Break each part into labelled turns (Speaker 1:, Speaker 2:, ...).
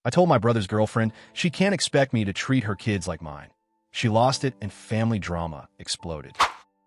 Speaker 1: I told my brother's girlfriend she can't expect me to treat her kids like mine. She lost it and family drama exploded.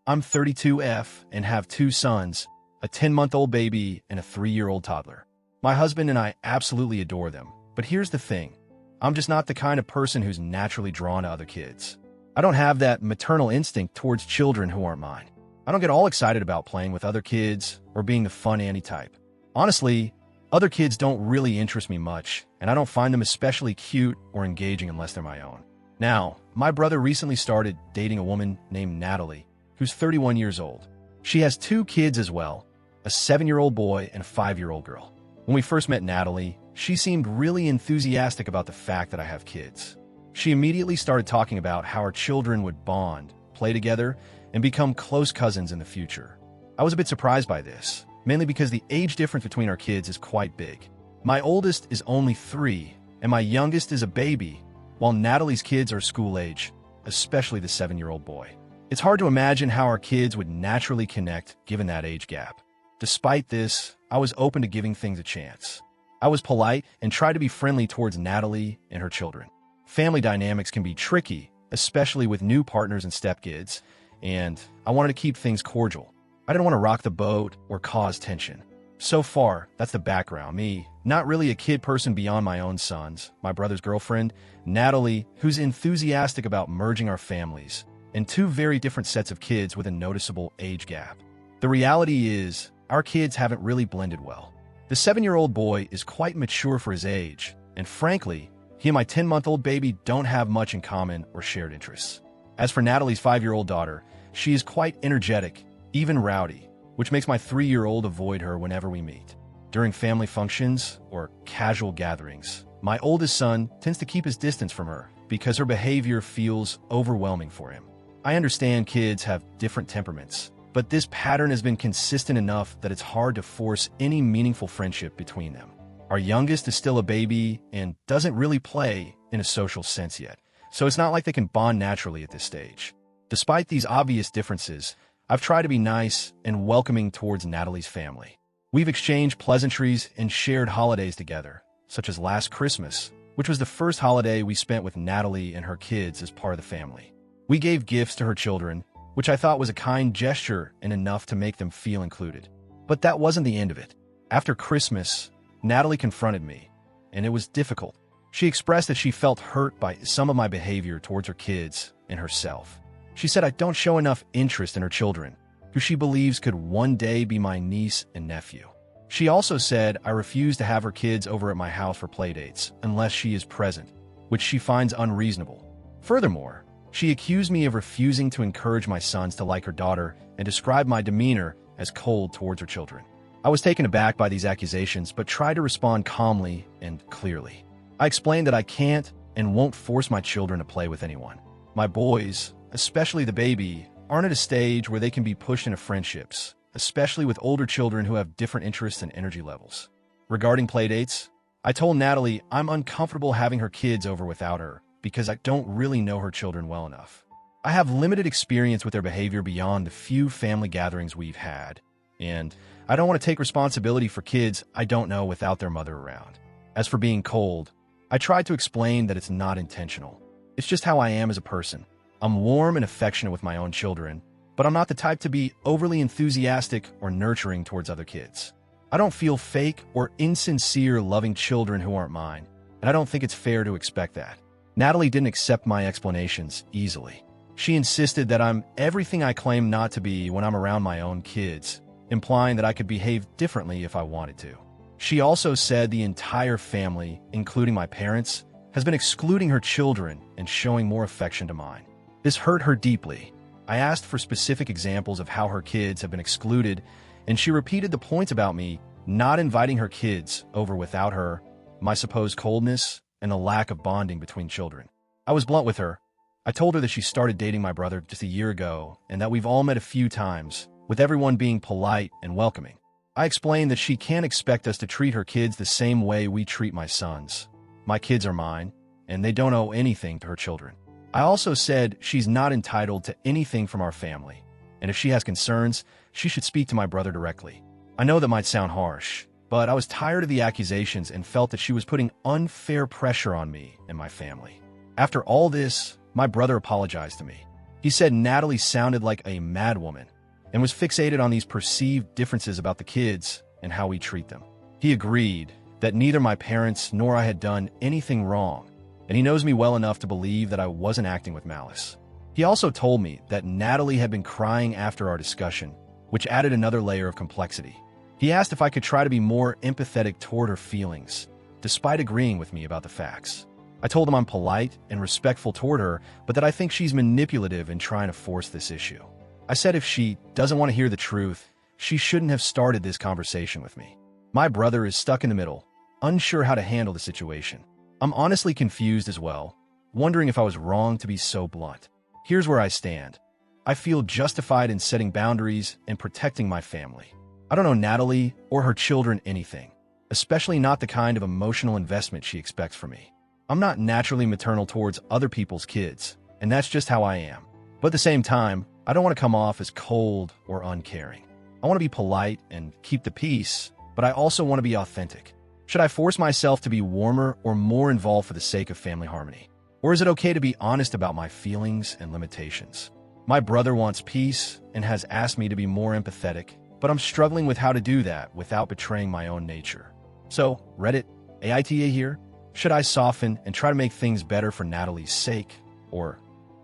Speaker 1: I'm 32F and have two sons, a 10-month-old baby and a 3-year-old toddler. My husband and I absolutely adore them, but here's the thing. I'm just not the kind of person who's naturally drawn to other kids. I don't have that maternal instinct towards children who aren't mine. I don't get all excited about playing with other kids or being the fun auntie type. Honestly, other kids don't really interest me much, and I don't find them especially cute or engaging unless they're my own. Now, my brother recently started dating a woman named Natalie, who's 31 years old. She has 2 kids as well, a 7-year-old boy and a 5-year-old girl. When we first met Natalie, she seemed really enthusiastic about the fact that I have kids. She immediately started talking about how our children would bond, play together, and become close cousins in the future. I was a bit surprised by this, mainly because the age difference between our kids is quite big. My oldest is only 3, and my youngest is a baby, while Natalie's kids are school age, especially the 7-year-old boy. It's hard to imagine how our kids would naturally connect given that age gap. Despite this, I was open to giving things a chance. I was polite and tried to be friendly towards Natalie and her children. Family dynamics can be tricky, especially with new partners and stepkids, and I wanted to keep things cordial. I didn't want to rock the boat or cause tension. So far, that's the background. Me, not really a kid person beyond my own sons, my brother's girlfriend, Natalie, who's enthusiastic about merging our families, and 2 very different sets of kids with a noticeable age gap. The reality is, our kids haven't really blended well. The 7-year-old boy is quite mature for his age, and frankly, he and my 10-month-old baby don't have much in common or shared interests. As for Natalie's 5-year-old daughter, she is quite energetic, even rowdy, which makes my 3-year-old avoid her whenever we meet. During family functions or casual gatherings, my oldest son tends to keep his distance from her because her behavior feels overwhelming for him. I understand kids have different temperaments, but this pattern has been consistent enough that it's hard to force any meaningful friendship between them. Our youngest is still a baby and doesn't really play in a social sense yet, so it's not like they can bond naturally at this stage. Despite these obvious differences, I've tried to be nice and welcoming towards Natalie's family. We've exchanged pleasantries and shared holidays together, such as last Christmas, which was the first holiday we spent with Natalie and her kids as part of the family. We gave gifts to her children, which I thought was a kind gesture and enough to make them feel included. But that wasn't the end of it. After Christmas, Natalie confronted me, and it was difficult. She expressed that she felt hurt by some of my behavior towards her kids and herself. She said I don't show enough interest in her children, who she believes could one day be my niece and nephew. She also said I refuse to have her kids over at my house for playdates unless she is present, which she finds unreasonable. Furthermore, she accused me of refusing to encourage my sons to like her daughter and described my demeanor as cold towards her children. I was taken aback by these accusations, but tried to respond calmly and clearly. I explained that I can't and won't force my children to play with anyone. My boys, especially the baby, aren't at a stage where they can be pushed into friendships, especially with older children who have different interests and energy levels. Regarding playdates, I told Natalie I'm uncomfortable having her kids over without her because I don't really know her children well enough. I have limited experience with their behavior beyond the few family gatherings we've had, and I don't want to take responsibility for kids I don't know without their mother around. As for being cold, I tried to explain that it's not intentional. It's just how I am as a person. I'm warm and affectionate with my own children, but I'm not the type to be overly enthusiastic or nurturing towards other kids. I don't feel fake or insincere loving children who aren't mine, and I don't think it's fair to expect that. Natalie didn't accept my explanations easily. She insisted that I'm everything I claim not to be when I'm around my own kids, implying that I could behave differently if I wanted to. She also said the entire family, including my parents, has been excluding her children and showing more affection to mine. This hurt her deeply. I asked for specific examples of how her kids have been excluded, and she repeated the points about me not inviting her kids over without her, my supposed coldness, and the lack of bonding between children. I was blunt with her. I told her that she started dating my brother just a year ago and that we've all met a few times, with everyone being polite and welcoming. I explained that she can't expect us to treat her kids the same way we treat my sons. My kids are mine, and they don't owe anything to her children. I also said she's not entitled to anything from our family, and if she has concerns, she should speak to my brother directly. I know that might sound harsh, but I was tired of the accusations and felt that she was putting unfair pressure on me and my family. After all this, my brother apologized to me. He said Natalie sounded like a madwoman and was fixated on these perceived differences about the kids and how we treat them. He agreed that neither my parents nor I had done anything wrong, and he knows me well enough to believe that I wasn't acting with malice. He also told me that Natalie had been crying after our discussion, which added another layer of complexity. He asked if I could try to be more empathetic toward her feelings, despite agreeing with me about the facts. I told him I'm polite and respectful toward her, but that I think she's manipulative in trying to force this issue. I said if she doesn't want to hear the truth, she shouldn't have started this conversation with me. My brother is stuck in the middle, unsure how to handle the situation. I'm honestly confused as well, wondering if I was wrong to be so blunt. Here's where I stand. I feel justified in setting boundaries and protecting my family. I don't know Natalie or her children anything, especially not the kind of emotional investment she expects from me. I'm not naturally maternal towards other people's kids, and that's just how I am. But at the same time, I don't want to come off as cold or uncaring. I want to be polite and keep the peace, but I also want to be authentic. Should I force myself to be warmer or more involved for the sake of family harmony? Or is it okay to be honest about my feelings and limitations? My brother wants peace and has asked me to be more empathetic, but I'm struggling with how to do that without betraying my own nature. So, Reddit, AITA here. Should I soften and try to make things better for Natalie's sake? Or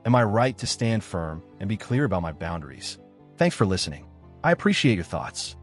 Speaker 1: am I right to stand firm and be clear about my boundaries? Thanks for listening. I appreciate your thoughts.